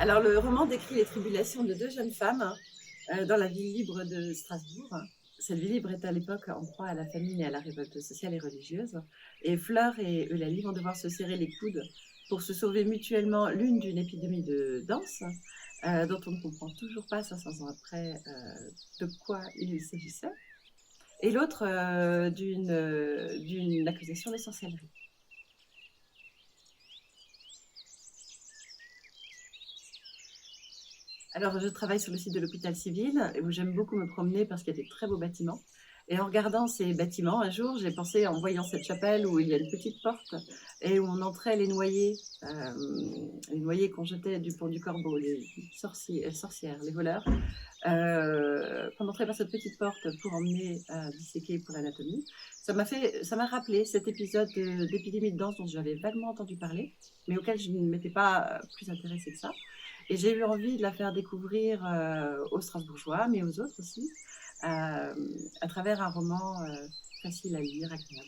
Alors, le roman décrit les tribulations de deux jeunes femmes dans la ville libre de Strasbourg. Cette ville libre est à l'époque en proie à la famine et à la révolte sociale et religieuse. Et Fleur et Eulalie vont devoir se serrer les coudes pour se sauver mutuellement, l'une d'une épidémie de danse, dont on ne comprend toujours pas 500 ans après de quoi il s'agissait, et l'autre d'une accusation de sorcellerie. Alors, je travaille sur le site de l'hôpital civil, où j'aime beaucoup me promener parce qu'il y a des très beaux bâtiments. Et en regardant ces bâtiments, un jour, j'ai pensé, en voyant cette chapelle où il y a une petite porte et où on entrait les noyés qu'on jetait du pont du Corbeau, les sorcières, les voleurs, qu'on entrait par cette petite porte pour emmener disséquer pour l'anatomie. Ça m'a rappelé cet épisode d'épidémie de danse dont j'avais vaguement entendu parler, mais auquel je ne m'étais pas plus intéressée que ça. Et j'ai eu envie de la faire découvrir aux Strasbourgeois, mais aux autres aussi, à travers un roman facile à lire, agréable.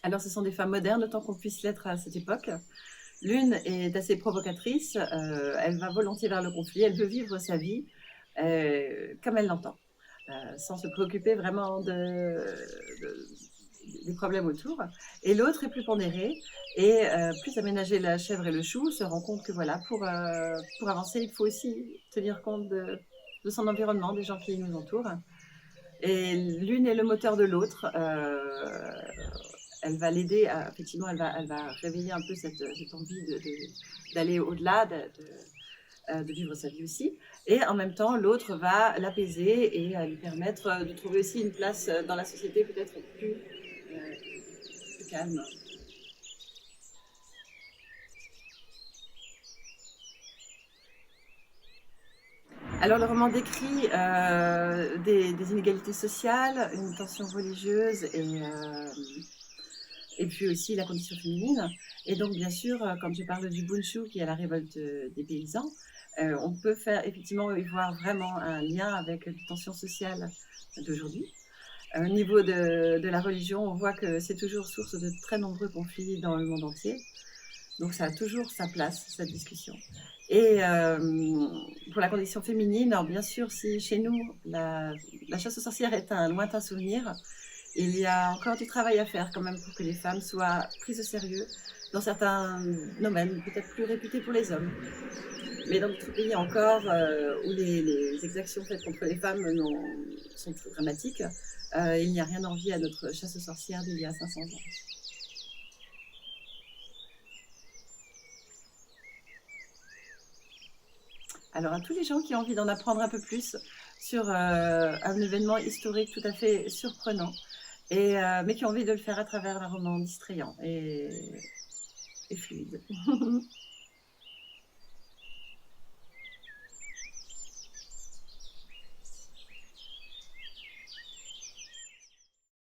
Alors, ce sont des femmes modernes, autant qu'on puisse l'être à cette époque. L'une est assez provocatrice, elle va volontiers vers le conflit, elle veut vivre sa vie comme elle l'entend, sans se préoccuper vraiment des problèmes autour. Et l'autre est plus pondérée et plus aménager la chèvre et le chou, se rend compte que voilà, pour avancer, il faut aussi tenir compte de son environnement, des gens qui nous entourent. Et l'une est le moteur de l'autre. Elle va l'aider, effectivement, elle va réveiller un peu cette envie d'aller au-delà, de vivre sa vie aussi. Et en même temps, l'autre va l'apaiser et lui permettre de trouver aussi une place dans la société peut-être plus calme. Alors, le roman décrit des inégalités sociales, une tension religieuse et puis aussi la condition féminine. Et donc, bien sûr, quand je parle du Bunchu, qui est la révolte des paysans, on peut faire effectivement y voir vraiment un lien avec les tensions sociales d'aujourd'hui. Au niveau de la religion, on voit que c'est toujours source de très nombreux conflits dans le monde entier. Donc ça a toujours sa place, cette discussion. Et pour la condition féminine, alors bien sûr, si chez nous, la chasse aux sorcières est un lointain souvenir, il y a encore du travail à faire quand même pour que les femmes soient prises au sérieux dans certains domaines, peut-être plus réputés pour les hommes. Mais dans d'autres pays encore, où les exactions faites contre les femmes sont très dramatiques, il n'y a rien d'envie à notre chasse aux sorcières d'il y a 500 ans. Alors, à tous les gens qui ont envie d'en apprendre un peu plus sur un événement historique tout à fait surprenant, mais qui ont envie de le faire à travers un roman distrayant et fluide.